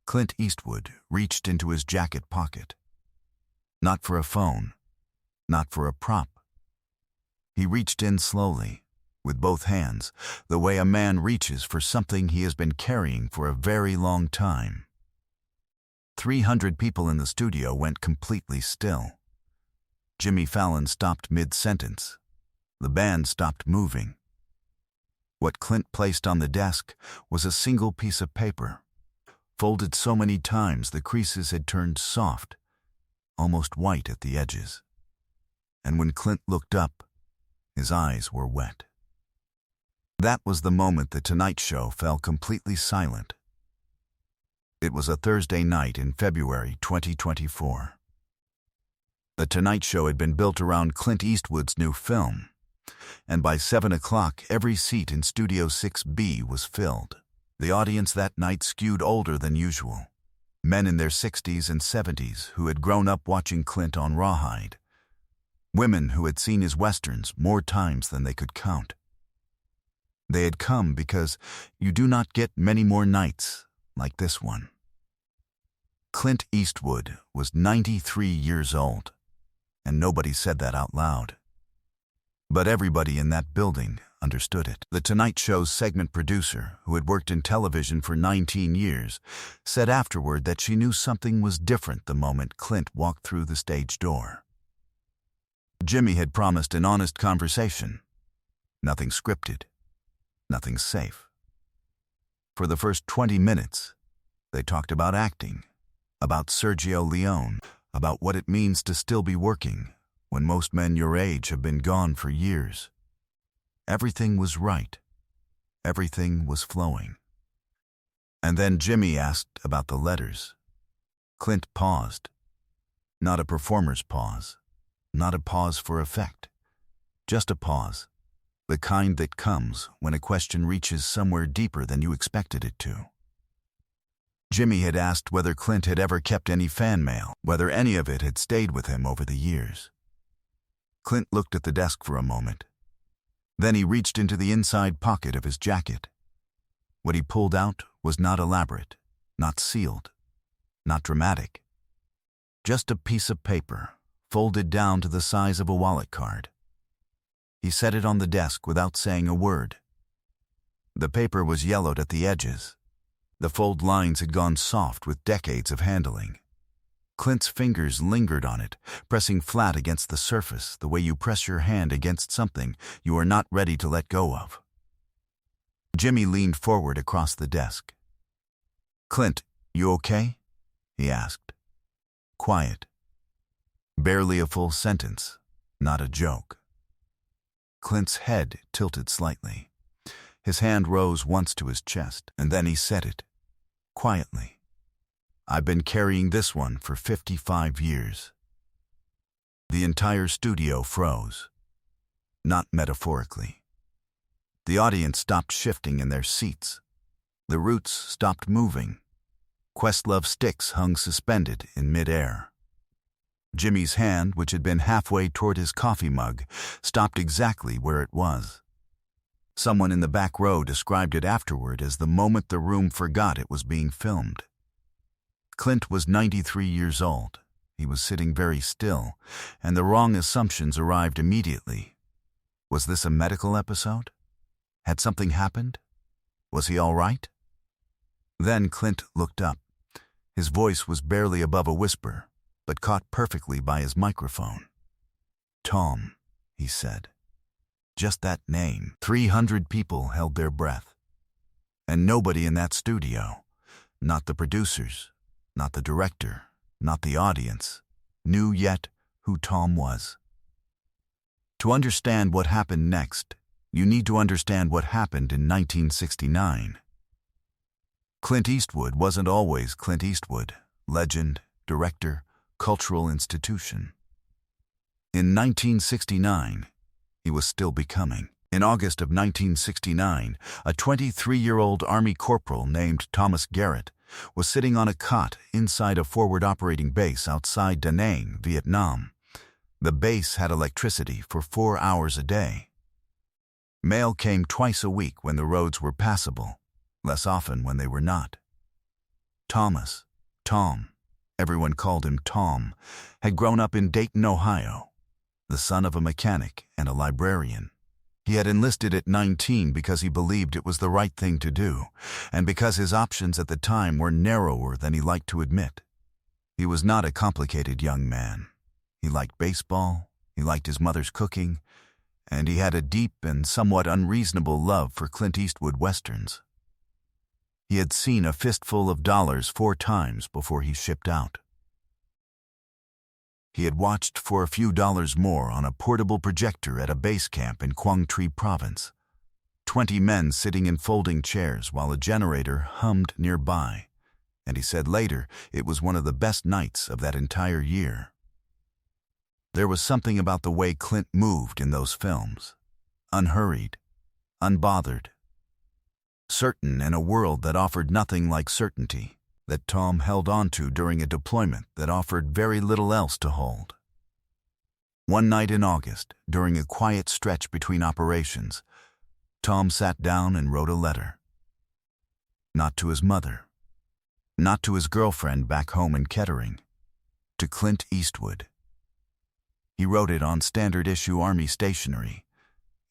Clint Eastwood reached into his jacket pocket. Not for a phone, not for a prop. He reached in slowly, with both hands, the way a man reaches for something he has been carrying for a very long time. 300 people in the studio went completely still. Jimmy Fallon stopped mid-sentence. The band stopped moving. What Clint placed on the desk was a single piece of paper, folded so many times the creases had turned soft, almost white at the edges. And when Clint looked up, his eyes were wet. That was the moment the Tonight Show fell completely silent. It was a Thursday night in February 2024. The Tonight Show had been built around Clint Eastwood's new film, and by 7 o'clock every seat in Studio 6B was filled. The audience that night skewed older than usual. Men in their 60s and 70s who had grown up watching Clint on Rawhide. Women who had seen his westerns more times than they could count. They had come because you do not get many more nights like this one. Clint Eastwood was 93 years old, and nobody said that out loud. But everybody in that building understood it. The Tonight Show's segment producer, who had worked in television for 19 years, said afterward that she knew something was different the moment Clint walked through the stage door. Jimmy had promised an honest conversation. Nothing scripted. Nothing safe. For the first 20 minutes, they talked about acting, about Sergio Leone, about what it means to still be working when most men your age have been gone for years. Everything was right. Everything was flowing. And then Jimmy asked about the letters. Clint paused. Not a performer's pause. Not a pause for effect. Just a pause. The kind that comes when a question reaches somewhere deeper than you expected it to. Jimmy had asked whether Clint had ever kept any fan mail, whether any of it had stayed with him over the years. Clint looked at the desk for a moment. Then he reached into the inside pocket of his jacket. What he pulled out was not elaborate, not sealed, not dramatic. Just a piece of paper, folded down to the size of a wallet card. He set it on the desk without saying a word. The paper was yellowed at the edges. The fold lines had gone soft with decades of handling. Clint's fingers lingered on it, pressing flat against the surface the way you press your hand against something you are not ready to let go of. Jimmy leaned forward across the desk. "Clint, you okay?" he asked. Quiet. Barely a full sentence, not a joke. Clint's head tilted slightly. His hand rose once to his chest, and then he said it, quietly. "I've been carrying this one for 55 years. The entire studio froze. Not metaphorically. The audience stopped shifting in their seats. The roots stopped moving. Questlove sticks hung suspended in midair. Jimmy's hand, which had been halfway toward his coffee mug, stopped exactly where it was. Someone in the back row described it afterward as the moment the room forgot it was being filmed. Clint was 93 years old. He was sitting very still, and the wrong assumptions arrived immediately. Was this a medical episode? Had something happened? Was he all right? Then Clint looked up. His voice was barely above a whisper, but caught perfectly by his microphone. "Tom," he said. Just that name. 300 people held their breath. And nobody in that studio, not the producers, not the director, not the audience, knew yet who Tom was. To understand what happened next, you need to understand what happened in 1969. Clint Eastwood wasn't always Clint Eastwood, legend, director, cultural institution. In 1969, he was still becoming. In August of 1969, a 23-year-old Army corporal named Thomas Garrett was sitting on a cot inside a forward operating base outside Da Nang, Vietnam. The base had electricity for 4 hours a day. Mail came twice a week when the roads were passable, less often when they were not. Thomas, Tom, everyone called him Tom, had grown up in Dayton, Ohio, the son of a mechanic and a librarian. He had enlisted at 19 because he believed it was the right thing to do, and because his options at the time were narrower than he liked to admit. He was not a complicated young man. He liked baseball, he liked his mother's cooking, and he had a deep and somewhat unreasonable love for Clint Eastwood westerns. He had seen A Fistful of Dollars 4 times before he shipped out. He had watched For a Few Dollars More on a portable projector at a base camp in Quang Tri Province. 20 men sitting in folding chairs while a generator hummed nearby, and he said later it was one of the best nights of that entire year. There was something about the way Clint moved in those films. Unhurried, unbothered, certain in a world that offered nothing like certainty, that Tom held on to during a deployment that offered very little else to hold. One night in August, during a quiet stretch between operations, Tom sat down and wrote a letter. Not to his mother, not to his girlfriend back home in Kettering, to Clint Eastwood. He wrote it on standard-issue Army stationery,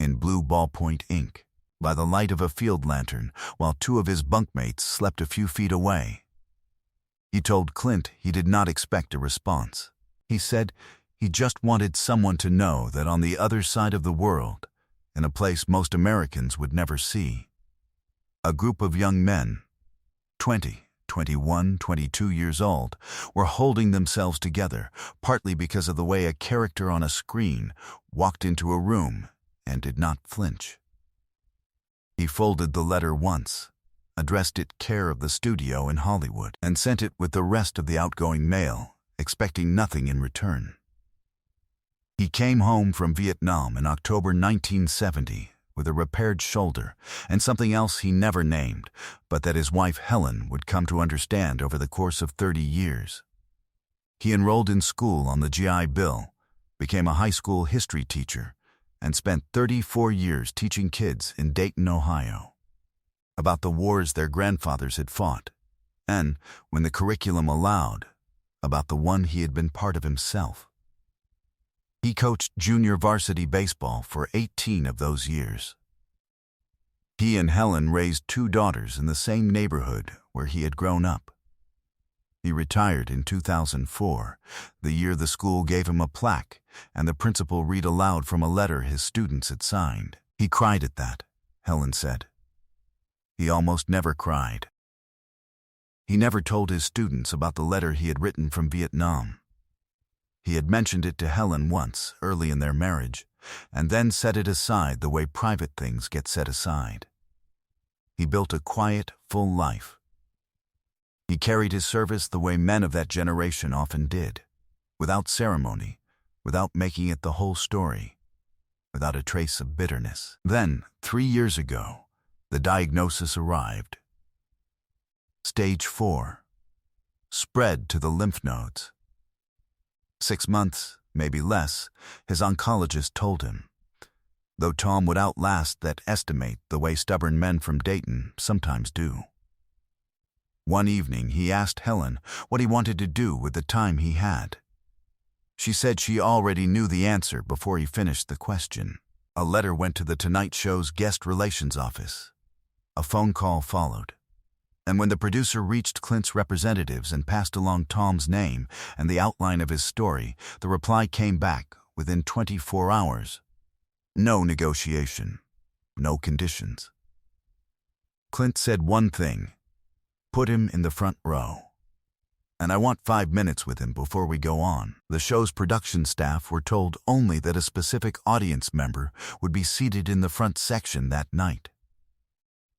in blue ballpoint ink, by the light of a field lantern, while 2 of his bunkmates slept a few feet away. He told Clint he did not expect a response. He said he just wanted someone to know that on the other side of the world, in a place most Americans would never see, a group of young men, 20, 21, 22 years old, were holding themselves together, partly because of the way a character on a screen walked into a room and did not flinch. He folded the letter once, addressed it care of the studio in Hollywood, and sent it with the rest of the outgoing mail, expecting nothing in return. He came home from Vietnam in October 1970 with a repaired shoulder and something else he never named, but that his wife Helen would come to understand over the course of 30 years. He enrolled in school on the GI Bill, became a high school history teacher, and spent 34 years teaching kids in Dayton, Ohio, about the wars their grandfathers had fought, and, when the curriculum allowed, about the one he had been part of himself. He coached junior varsity baseball for 18 of those years. He and Helen raised 2 daughters in the same neighborhood where he had grown up. He retired in 2004, the year the school gave him a plaque and the principal read aloud from a letter his students had signed. He cried at that, Helen said. He almost never cried. He never told his students about the letter he had written from Vietnam. He had mentioned it to Helen once, early in their marriage, and then set it aside the way private things get set aside. He built a quiet, full life. He carried his service the way men of that generation often did, without ceremony, without making it the whole story, without a trace of bitterness. Then, 3 years ago, the diagnosis arrived. Stage 4. Spread to the lymph nodes. 6 months, maybe less, his oncologist told him, though Tom would outlast that estimate the way stubborn men from Dayton sometimes do. One evening he asked Helen what he wanted to do with the time he had. She said she already knew the answer before he finished the question. A letter went to the Tonight Show's guest relations office. A phone call followed. And when the producer reached Clint's representatives and passed along Tom's name and the outline of his story, the reply came back within 24 hours. No negotiation. No conditions. Clint said one thing. Put him in the front row. And I want 5 minutes with him before we go on. The show's production staff were told only that a specific audience member would be seated in the front section that night.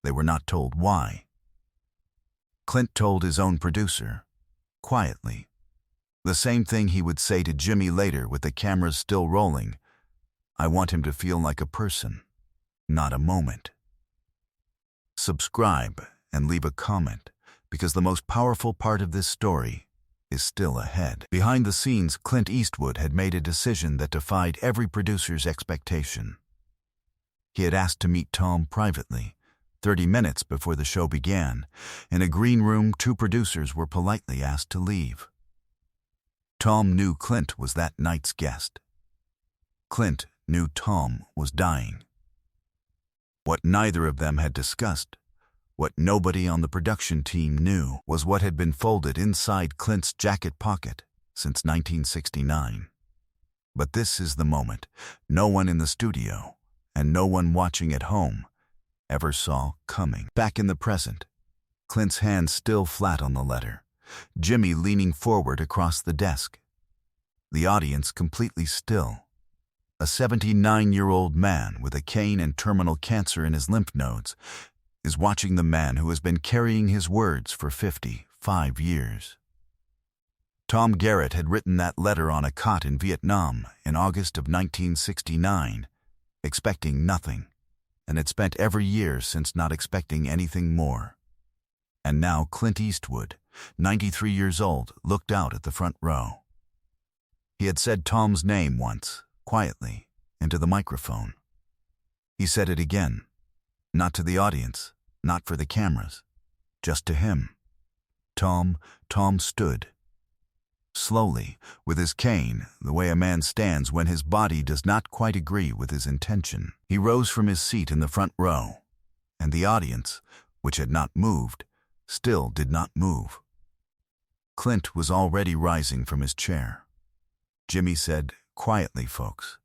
They were not told why. Clint told his own producer, quietly, the same thing he would say to Jimmy later with the cameras still rolling. I want him to feel like a person, not a moment. Subscribe and leave a comment, because the most powerful part of this story is still ahead. Behind the scenes, Clint Eastwood had made a decision that defied every producer's expectation. He had asked to meet Tom privately, 30 minutes before the show began, in a green room, two producers were politely asked to leave. Tom knew Clint was that night's guest. Clint knew Tom was dying. What neither of them had discussed, what nobody on the production team knew, was what had been folded inside Clint's jacket pocket since 1969. But this is the moment no one in the studio and no one watching at home ever saw coming. Back in the present, Clint's hand still flat on the letter, Jimmy leaning forward across the desk. The audience completely still. A 79-year-old man with a cane and terminal cancer in his lymph nodes is watching the man who has been carrying his words for 55 years. Tom Garrett had written that letter on a cot in Vietnam in August of 1969, expecting nothing, and had spent every year since not expecting anything more. And now Clint Eastwood, 93 years old, looked out at the front row. He had said Tom's name once, quietly, into the microphone. He said it again, not to the audience, not for the cameras, just to him. Tom stood. Slowly, with his cane, the way a man stands when his body does not quite agree with his intention. He rose from his seat in the front row, and the audience, which had not moved, still did not move. Clint was already rising from his chair. Jimmy said, "Quietly, folks.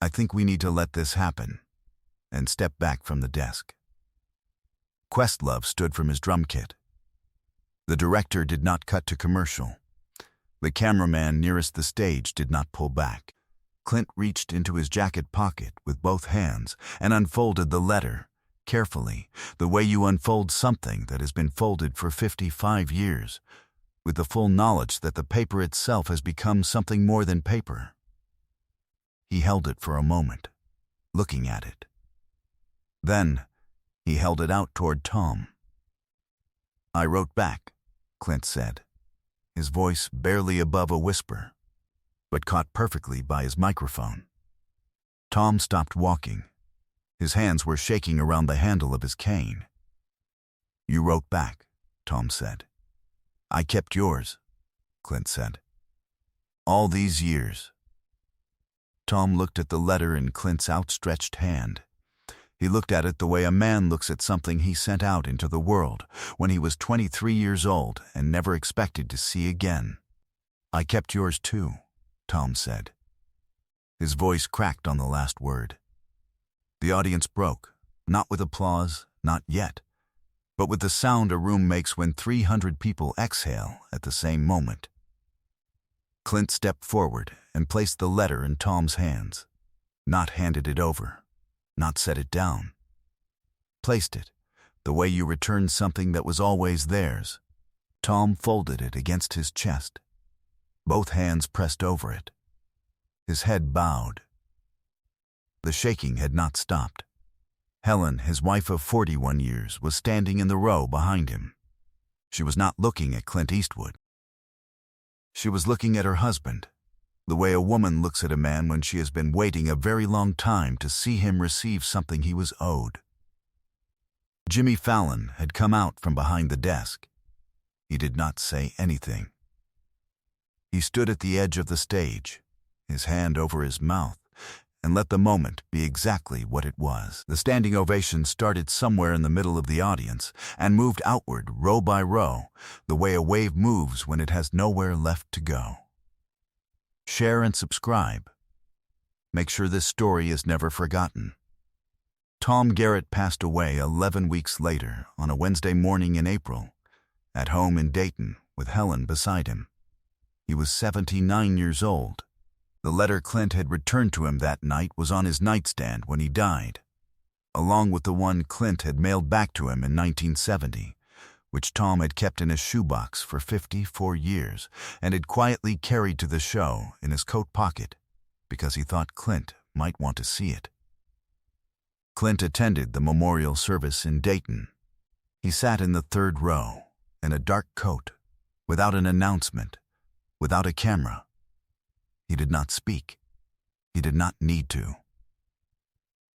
I think we need to let this happen," and stepped back from the desk. Questlove stood from his drum kit. The director did not cut to commercial. The cameraman nearest the stage did not pull back. Clint reached into his jacket pocket with both hands and unfolded the letter, carefully, the way you unfold something that has been folded for 55 years, with the full knowledge that the paper itself has become something more than paper. He held it for a moment, looking at it. Then, he held it out toward Tom. "I wrote back," Clint said, his voice barely above a whisper, but caught perfectly by his microphone. Tom stopped walking. His hands were shaking around the handle of his cane. "You wrote back," Tom said. "I kept yours," Clint said. "All these years." Tom looked at the letter in Clint's outstretched hand. He looked at it the way a man looks at something he sent out into the world when he was 23 years old and never expected to see again. "I kept yours too," Tom said. His voice cracked on the last word. The audience broke, not with applause, not yet, but with the sound a room makes when 300 people exhale at the same moment. Clint stepped forward and placed the letter in Tom's hands, not handed it over, not set it down. Placed it, the way you return something that was always theirs. Tom folded it against his chest. Both hands pressed over it. His head bowed. The shaking had not stopped. Helen, his wife of 41 years, was standing in the row behind him. She was not looking at Clint Eastwood. She was looking at her husband, the way a woman looks at a man when she has been waiting a very long time to see him receive something he was owed. Jimmy Fallon had come out from behind the desk. He did not say anything. He stood at the edge of the stage, his hand over his mouth, and let the moment be exactly what it was. The standing ovation started somewhere in the middle of the audience and moved outward row by row, the way a wave moves when it has nowhere left to go. Share and subscribe. Make sure this story is never forgotten. Tom Garrett passed away 11 weeks later on a Wednesday morning in April, at home in Dayton with Helen beside him. He was 79 years old. The letter Clint had returned to him that night was on his nightstand when he died, along with the one Clint had mailed back to him in 1970, which Tom had kept in a shoebox for 54 years and had quietly carried to the show in his coat pocket because he thought Clint might want to see it. Clint attended the memorial service in Dayton. He sat in the third row, in a dark coat, without an announcement, without a camera. He did not speak. He did not need to.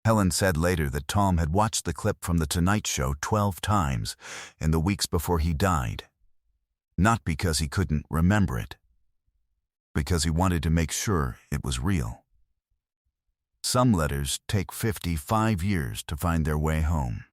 Helen said later that Tom had watched the clip from The Tonight Show 12 times in the weeks before he died. Not because he couldn't remember it, because he wanted to make sure it was real. Some letters take 55 years to find their way home.